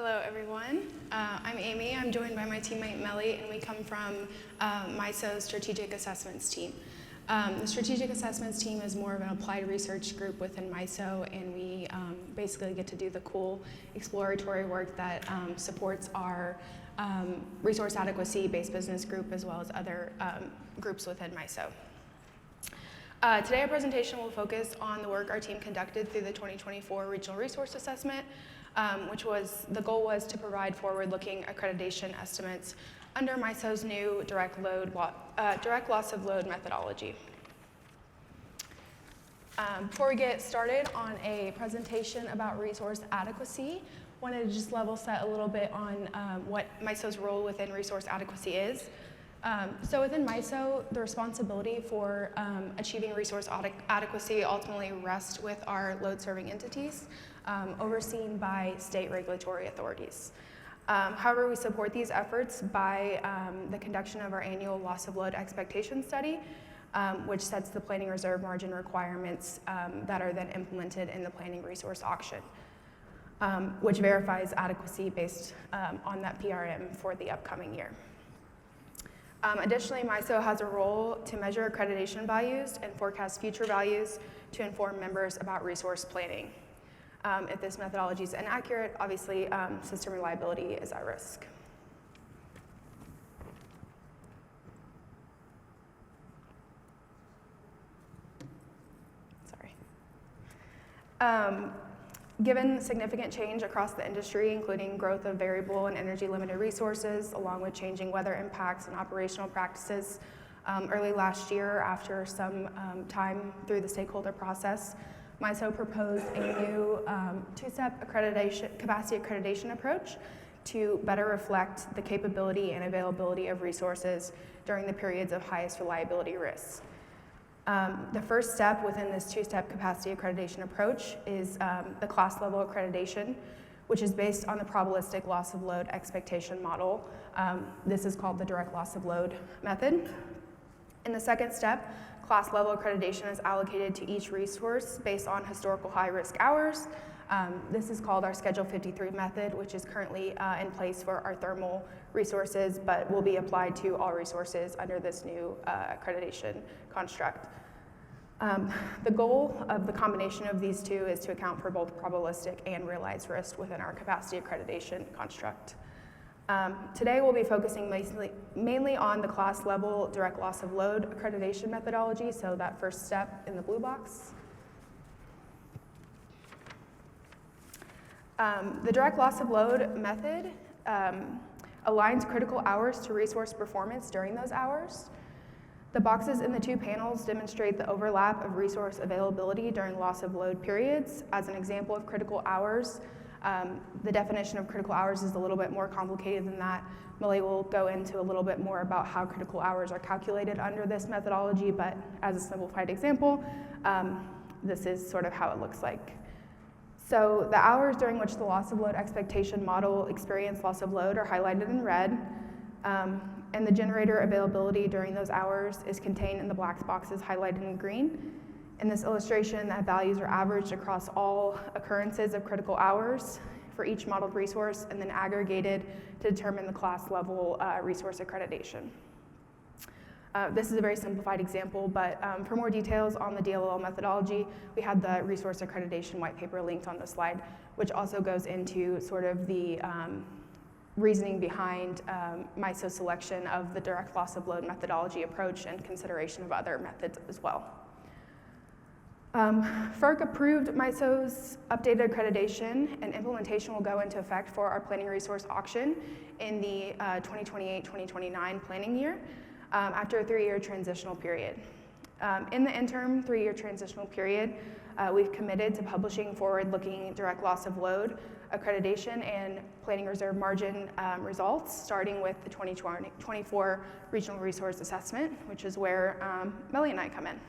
Hello, everyone. I'm Amy. I'm joined by my teammate Mellie, and we come from MISO's Strategic Assessments team. The Strategic Assessments team is more of an applied research group within MISO, and we basically get to do the cool exploratory work that supports our resource adequacy-based business group as well as other groups within MISO. Today, our presentation will focus on the work our team conducted through the 2024 Regional Resource Assessment, the goal was to provide forward-looking accreditation estimates under MISO's new direct loss of load methodology. Before we get started on a presentation about resource adequacy, I wanted to just level set a little bit on what MISO's role within resource adequacy is. So within MISO, the responsibility for achieving resource adequacy ultimately rests with our load-serving entities, overseen by state regulatory authorities. However, we support these efforts by the conduction of our annual loss of load expectation study, which sets the planning reserve margin requirements that are then implemented in the planning resource auction, which verifies adequacy based on that PRM for the upcoming year. Additionally, MISO has a role to measure accreditation values and forecast future values to inform members about resource planning. If this methodology is inaccurate, obviously system reliability is at risk. Sorry. Given significant change across the industry, including growth of variable and energy-limited resources, along with changing weather impacts and operational practices, early last year, after some time through the stakeholder process, MISO proposed a new two-step capacity accreditation approach to better reflect the capability and availability of resources during the periods of highest reliability risks. The first step within this two-step capacity accreditation approach is the class level accreditation, which is based on the probabilistic loss of load expectation model. This is called the direct loss of load method. In the second step, class level accreditation is allocated to each resource based on historical high risk hours. This is called our Schedule 53 method, which is currently in place for our thermal resources, but will be applied to all resources under this new accreditation construct. The goal of the combination of these two is to account for both probabilistic and realized risk within our capacity accreditation construct. Today we'll be focusing mainly on the class level direct loss of load accreditation methodology, so that first step in the blue box. The direct loss of load method aligns critical hours to resource performance during those hours. The boxes in the two panels demonstrate the overlap of resource availability during loss of load periods. As an example of critical hours, the definition of critical hours is a little bit more complicated than that. Mellie will go into a little bit more about how critical hours are calculated under this methodology, but as a simplified example, this is sort of how it looks like. So the hours during which the loss of load expectation model experienced loss of load are highlighted in red, and the generator availability during those hours is contained in the black boxes highlighted in green. In this illustration, that values are averaged across all occurrences of critical hours for each modeled resource and then aggregated to determine the class level resource accreditation. This is a very simplified example, but for more details on the DLL methodology, we had the resource accreditation white paper linked on the slide, which also goes into sort of the reasoning behind MISO's selection of the direct loss of load methodology approach and consideration of other methods as well. FERC approved MISO's updated accreditation, and implementation will go into effect for our planning resource auction in the 2028-2029 planning year after a 3-year transitional period. In the interim 3-year transitional period, we've committed to publishing forward-looking direct loss of load accreditation and planning reserve margin results, starting with the 2024 Regional Resource Assessment, which is where Mellie and I come in.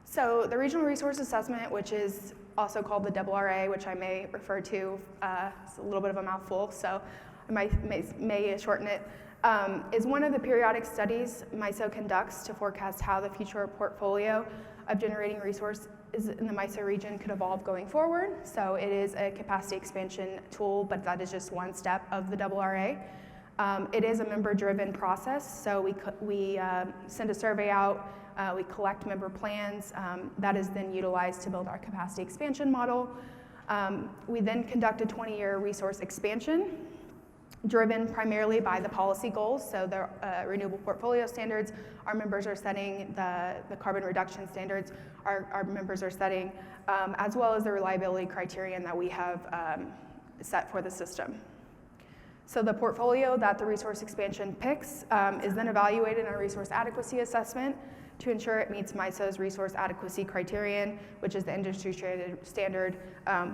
So the Regional Resource Assessment, which is also called the RRA, which I may refer to, it's a little bit of a mouthful, so I may shorten it. is one of the periodic studies MISO conducts to forecast how the future portfolio of generating resources in the MISO region could evolve going forward. So it is a capacity expansion tool, but that is just one step of the RRA. It is a member-driven process, so we send a survey out, we collect member plans, that is then utilized to build our capacity expansion model. We then conduct a 20-year resource expansion, driven primarily by the policy goals, so the renewable portfolio standards our members are setting, the carbon reduction standards our members are setting, as well as the reliability criterion that we have set for the system. So the portfolio that the resource expansion picks is then evaluated in a resource adequacy assessment to ensure it meets MISO's resource adequacy criterion, which is the industry standard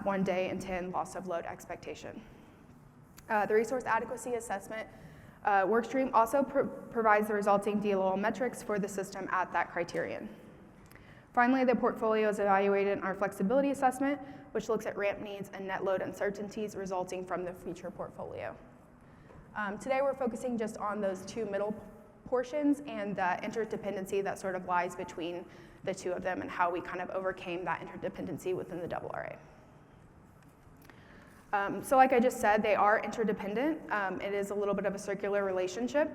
1 day in 10 loss of load expectation. The resource adequacy assessment workstream also provides the resulting DLOL metrics for the system at that criterion. Finally, the portfolio is evaluated in our flexibility assessment, which looks at ramp needs and net load uncertainties resulting from the future portfolio. Today we're focusing just on those two middle portions and the interdependency that sort of lies between the two of them and how we kind of overcame that interdependency within the RRA. So like I just said, they are interdependent. It is a little bit of a circular relationship.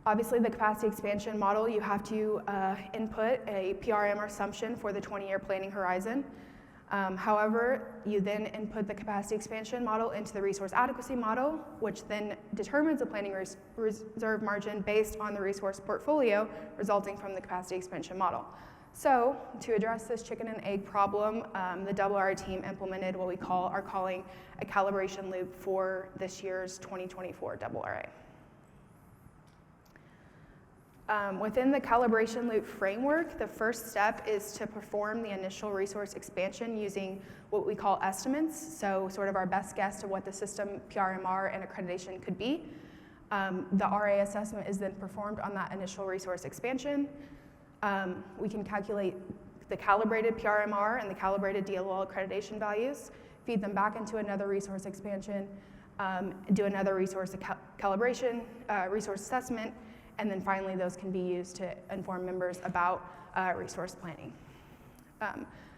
Obviously, the capacity expansion model, you have to input a PRM assumption for the 20-year planning horizon. However, you then input the capacity expansion model into the resource adequacy model, which then determines the planning reserve margin based on the resource portfolio resulting from the capacity expansion model. So to address this chicken and egg problem, the RRA team implemented what we are calling a calibration loop for this year's 2024 RRA. Within the calibration loop framework, the first step is to perform the initial resource expansion using what we call estimates, so sort of our best guess of what the system PRMR and accreditation could be. The RA assessment is then performed on that initial resource expansion. We can calculate the calibrated PRMR and the calibrated DLOL accreditation values, feed them back into another resource expansion, do another resource calibration, resource assessment, and then finally those can be used to inform members about resource planning.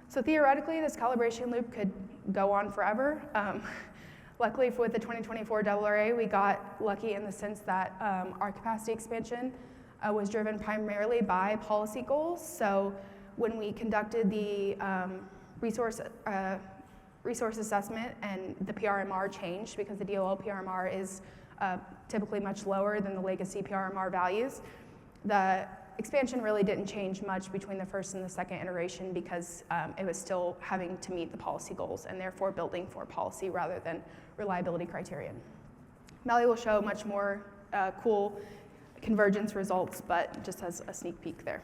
So theoretically, this calibration loop could go on forever. Luckily with the 2024 RRA, we got lucky in the sense that our capacity expansion was driven primarily by policy goals. So when we conducted the resource assessment and the PRMR changed because the DLOL PRMR is typically much lower than the legacy PRMR values, the expansion really didn't change much between the first and the second iteration because it was still having to meet the policy goals and therefore building for policy rather than reliability criterion. Mellie will show much more cool convergence results, but just as a sneak peek there.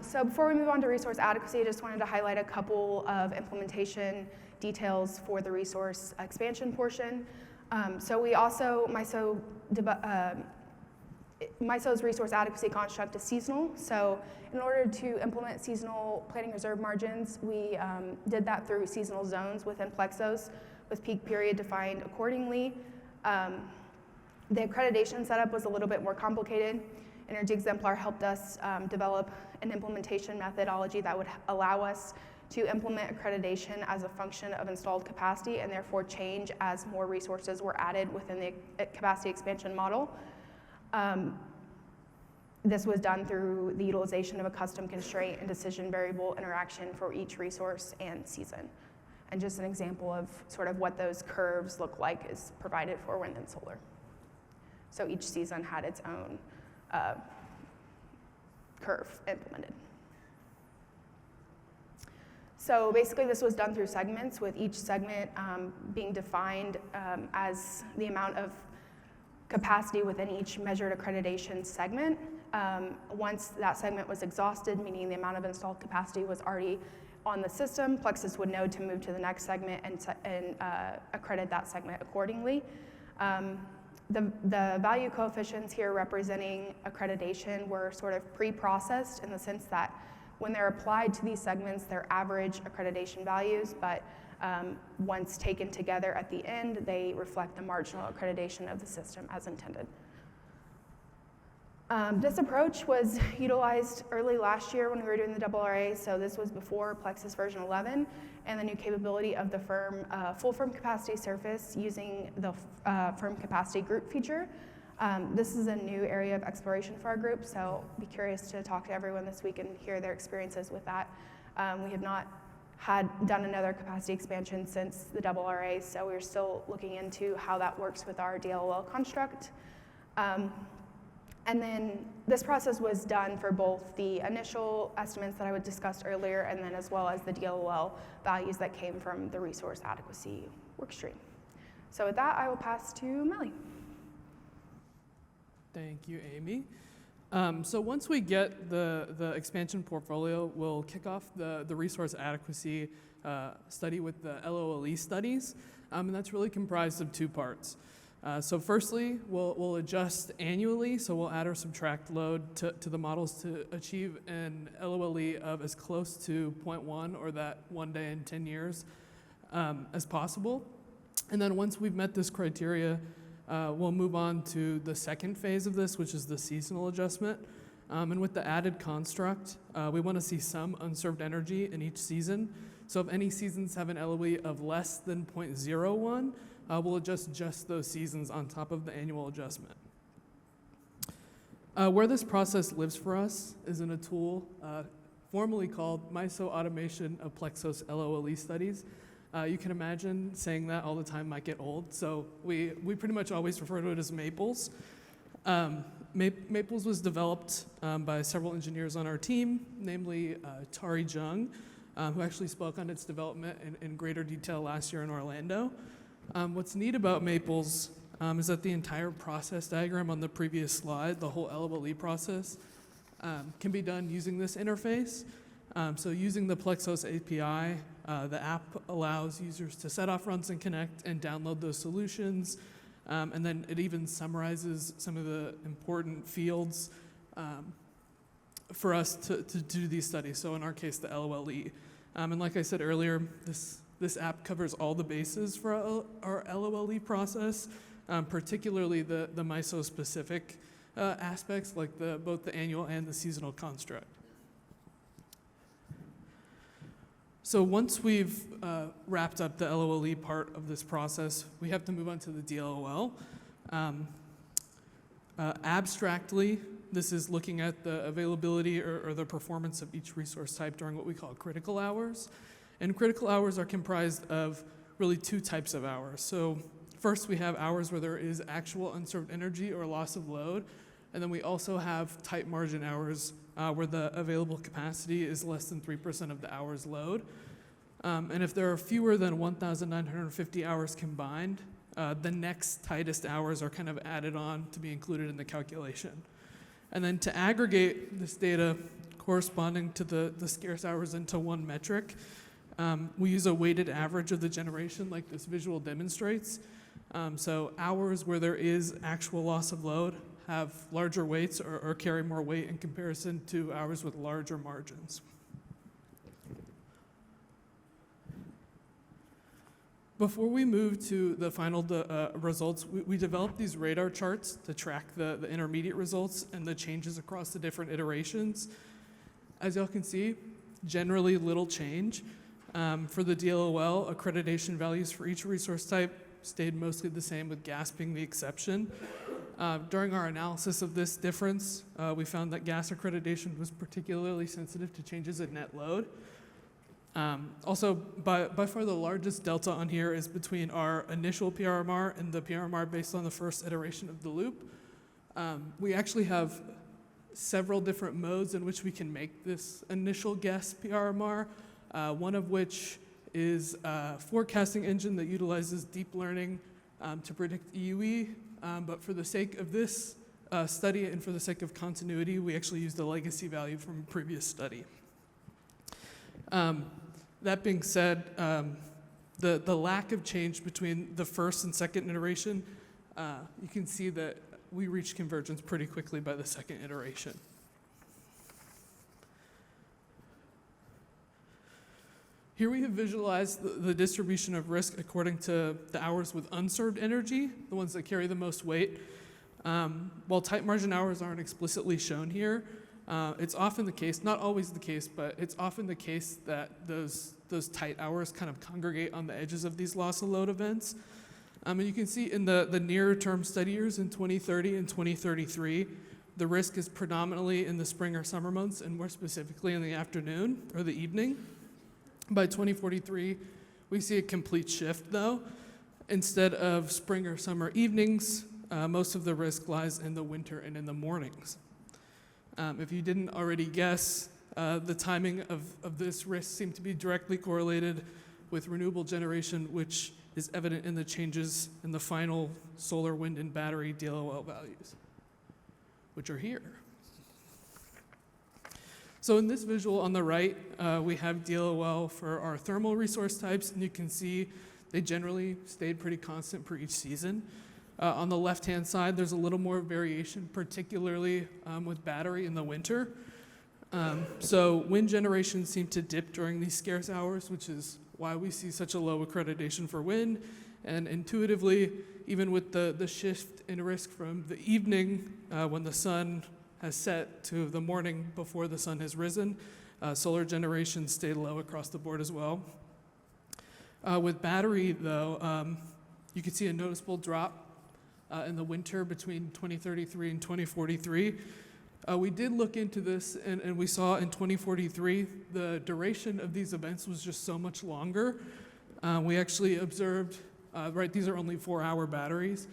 So before we move on to resource adequacy, I just wanted to highlight a couple of implementation details for the resource expansion portion. So we also, MISO's resource adequacy construct is seasonal. So in order to implement seasonal planning reserve margins, we did that through seasonal zones within PLEXOS with peak period defined accordingly. The accreditation setup was a little bit more complicated. Energy Exemplar helped us develop an implementation methodology that would allow us to implement accreditation as a function of installed capacity and therefore change as more resources were added within the capacity expansion model. This was done through the utilization of a custom constraint and decision variable interaction for each resource and season. And just an example of sort of what those curves look like is provided for wind and solar. So each season had its own curve implemented. So basically this was done through segments, with each segment being defined as the amount of capacity within each measured accreditation segment. Once that segment was exhausted, meaning the amount of installed capacity was already on the system, PLEXOS would know to move to the next segment and accredit that segment accordingly. The value coefficients here representing accreditation were sort of pre-processed in the sense that when they're applied to these segments, they're average accreditation values, but once taken together at the end, they reflect the marginal accreditation of the system as intended. This approach was utilized early last year when we were doing the RRA, so this was before PLEXOS version 11, and the new capability of the full firm capacity surface using the firm capacity group feature. This is a new area of exploration for our group, so be curious to talk to everyone this week and hear their experiences with that. We have not done another capacity expansion since the RRA, so we're still looking into how that works with our DLOL construct. And then this process was done for both the initial estimates that I discussed earlier, and then as well as the DLOL values that came from the resource adequacy workstream. So with that, I will pass to Mellie. Thank you, Amy. So once we get the expansion portfolio, we'll kick off the resource adequacy study with the LOLE studies, and that's really comprised of two parts. So firstly, we'll adjust annually, so we'll add or subtract load to the models to achieve an LOLE of as close to 0.1 or that 1 day in 10 years as possible. And then once we've met this criteria, we'll move on to the second phase of this, which is the seasonal adjustment. And with the added construct, we want to see some unserved energy in each season. So if any seasons have an LOE of less than 0.01, we'll adjust just those seasons on top of the annual adjustment. Where this process lives for us is in a tool formally called MISO Automation of PLEXOS LOLE Studies. You can imagine saying that all the time might get old, so we pretty much always refer to it as Maples. Maples was developed by several engineers on our team, namely Tari Jung, who actually spoke on its development in greater detail last year in Orlando. What's neat about Maples is that the entire process diagram on the previous slide, the whole LOLE process, can be done using this interface. So using the PLEXOS API, the app allows users to set off runs and connect and download those solutions. And then it even summarizes some of the important fields for us to do these studies. So in our case, the LOLE. And like I said earlier, this app covers all the bases for our LOLE process, particularly the MISO-specific aspects, like both the annual and the seasonal construct. So once we've wrapped up the LOLE part of this process, we have to move on to the DLOL. Abstractly, this is looking at the availability or the performance of each resource type during what we call critical hours. And critical hours are comprised of really two types of hours. So first we have hours where there is actual unserved energy or loss of load. And then we also have tight margin hours where the available capacity is less than 3% of the hour's load. And if there are fewer than 1,950 hours combined, the next tightest hours are kind of added on to be included in the calculation. And then to aggregate this data corresponding to the scarce hours into one metric, we use a weighted average of the generation like this visual demonstrates. So hours where there is actual loss of load have larger weights or carry more weight in comparison to hours with larger margins. Before we move to the final results, we developed these radar charts to track the intermediate results and the changes across the different iterations. As y'all can see, generally little change. For the DLOL, accreditation values for each resource type stayed mostly the same, with gas being the exception. During our analysis of this difference, we found that gas accreditation was particularly sensitive to changes in net load. Also, by far the largest delta on here is between our initial PRMR and the PRMR based on the first iteration of the loop. We actually have several different modes in which we can make this initial guess PRMR, one of which is a forecasting engine that utilizes deep learning to predict EUE. But for the sake of this study and for the sake of continuity, we actually used the legacy value from a previous study. That being said, the lack of change between the first and second iteration, you can see that we reached convergence pretty quickly by the second iteration. Here we have visualized the distribution of risk according to the hours with unserved energy, the ones that carry the most weight. While tight margin hours aren't explicitly shown here, it's often the case, not always the case, but it's often the case that those tight hours kind of congregate on the edges of these loss of load events. And you can see in the nearer term study years in 2030 and 2033, the risk is predominantly in the spring or summer months, and more specifically in the afternoon or the evening. By 2043, we see a complete shift though. Instead of spring or summer evenings, most of the risk lies in the winter and in the mornings. If you didn't already guess, the timing of this risk seemed to be directly correlated with renewable generation, which is evident in the changes in the final solar, wind, and battery DLOL values, which are here. So in this visual on the right, we have DLOL for our thermal resource types, and you can see they generally stayed pretty constant for each season. On the left-hand side, there's a little more variation, particularly with battery in the winter. So wind generation seemed to dip during these scarce hours, which is why we see such a low accreditation for wind. And intuitively, even with the shift in risk from the evening when the sun has set to the morning before the sun has risen, solar generation stayed low across the board as well. With battery, though, you can see a noticeable drop in the winter between 2033 and 2043. We did look into this, and we saw in 2043, the duration of these events was just so much longer. We actually observed, these are only 4-hour batteries.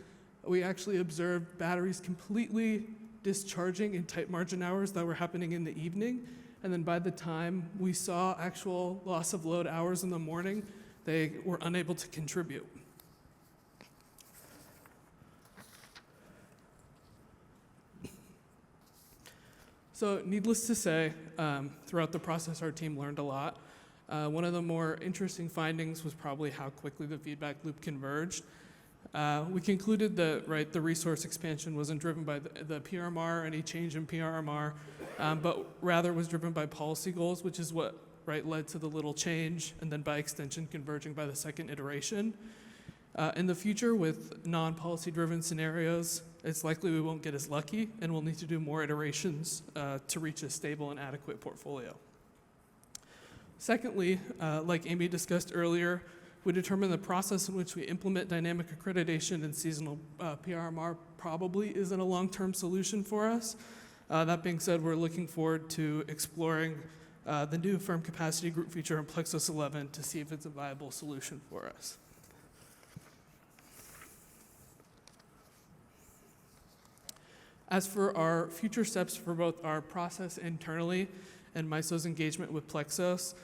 We actually observed batteries completely discharging in tight margin hours that were happening in the evening. And then by the time we saw actual loss of load hours in the morning, they were unable to contribute. So needless to say, throughout the process, our team learned a lot. One of the more interesting findings was probably how quickly the feedback loop converged. We concluded that the resource expansion wasn't driven by the PRMR, any change in PRMR, but rather was driven by policy goals, which is what led to the little change, and then by extension converging by the second iteration. In the future, with non-policy driven scenarios, it's likely we won't get as lucky, and we'll need to do more iterations to reach a stable and adequate portfolio. Secondly, like Amy discussed earlier, we determined the process in which we implement dynamic accreditation and seasonal PRMR probably isn't a long-term solution for us. That being said, we're looking forward to exploring the new firm capacity group feature in PLEXOS 11 to see if it's a viable solution for us. As for our future steps for both our process internally and MISO's engagement with PLEXOS,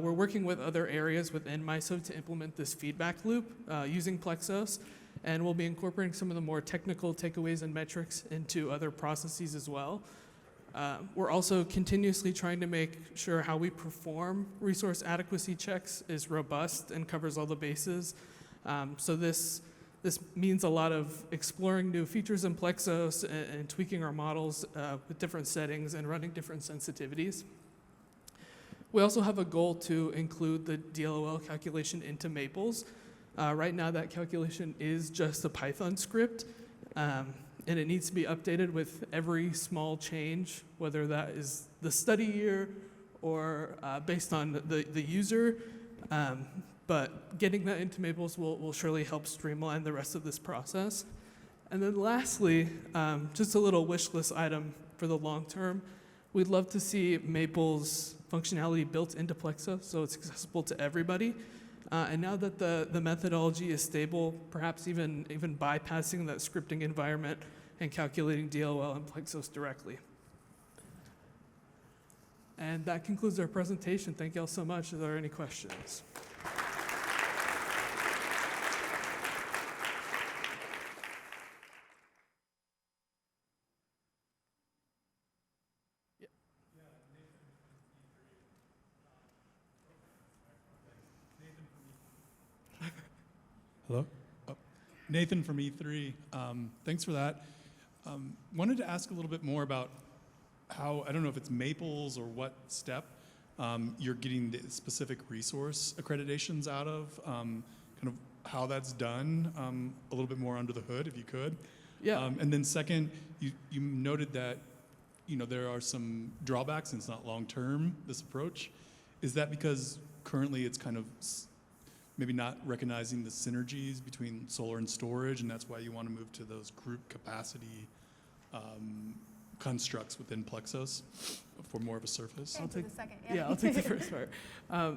we're working with other areas within MISO to implement this feedback loop using PLEXOS, and we'll be incorporating some of the more technical takeaways and metrics into other processes as well. We're also continuously trying to make sure how we perform resource adequacy checks is robust and covers all the bases. So this means a lot of exploring new features in PLEXOS and tweaking our models with different settings and running different sensitivities. We also have a goal to include the DLOL calculation into Maples. Right now that calculation is just a Python script, and it needs to be updated with every small change, whether that is the study year or based on the user. But getting that into Maples will surely help streamline the rest of this process. And then lastly, just a little wish list item for the long term. We'd love to see Maples functionality built into PLEXOS so it's accessible to everybody. And now that the methodology is stable, perhaps even bypassing that scripting environment and calculating DLOL and PLEXOS directly. And that concludes our presentation. Thank you all so much. Are there any questions? Hello? Oh, Nathan from E3. Thanks for that. Wanted to ask a little bit more about how, I don't know if it's Maples or what step, you're getting the specific resource accreditations out of, kind of how that's done, a little bit more under the hood, if you could. Yeah. And then second, you noted that, there are some drawbacks and it's not long-term, this approach. Is that because currently it's kind of maybe not recognizing the synergies between solar and storage, and that's why you want to move to those group capacity constructs within PLEXOS for more of a surface? I'll take the second. Yeah, I'll take the first part.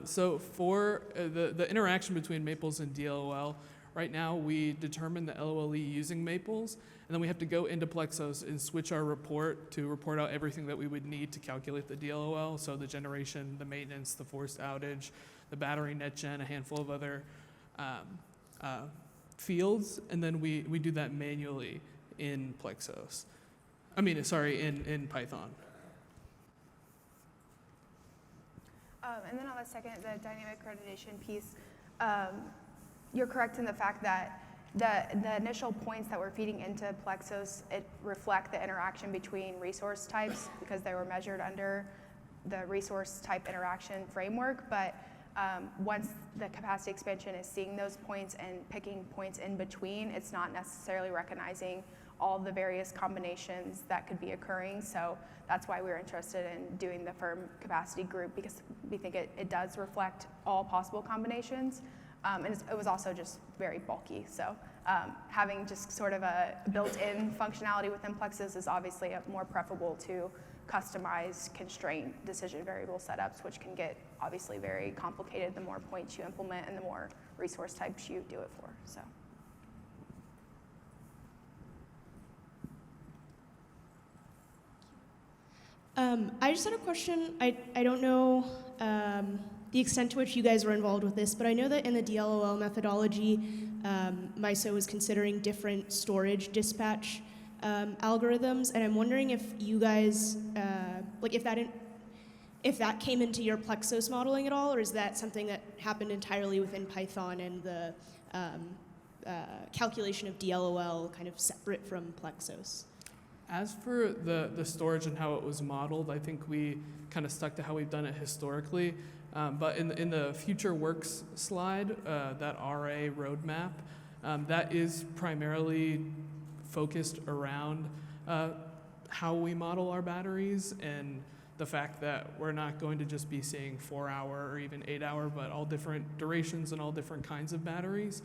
So for the interaction between Maples and DLOL, right now we determine the LOLE using Maples, and then we have to go into PLEXOS and switch our report to report out everything that we would need to calculate the DLOL, so the generation, the maintenance, the forced outage, the battery net gen, a handful of other fields, and then we do that manually in PLEXOS. In Python. And then on the second, the dynamic accreditation piece, you're correct in the fact that the initial points that we're feeding into PLEXOS, it reflect the interaction between resource types because they were measured under the resource type interaction framework. But once the capacity expansion is seeing those points and picking points in between, it's not necessarily recognizing all the various combinations that could be occurring. So that's why we're interested in doing the firm capacity group, because we think it does reflect all possible combinations. And it was also just very bulky. So having just sort of a built-in functionality within PLEXOS is obviously more preferable to customized constraint decision variable setups, which can get obviously very complicated the more points you implement and the more resource types you do it for. So. I just had a question. I don't know the extent to which you guys were involved with this, but I know that in the DLOL methodology, MISO was considering different storage dispatch algorithms, and I'm wondering if you guys, if that came into your PLEXOS modeling at all, or is that something that happened entirely within Python and the calculation of DLOL kind of separate from PLEXOS? As for the storage and how it was modeled, I think we kind of stuck to how we've done it historically. But in the future works slide, that RA roadmap, that is primarily focused around how we model our batteries and the fact that we're not going to just be seeing 4-hour or even 8-hour, but all different durations and all different kinds of batteries.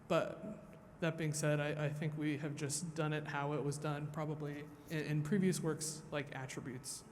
But that being said, I think we have just done it how it was done probably in previous works like attributes.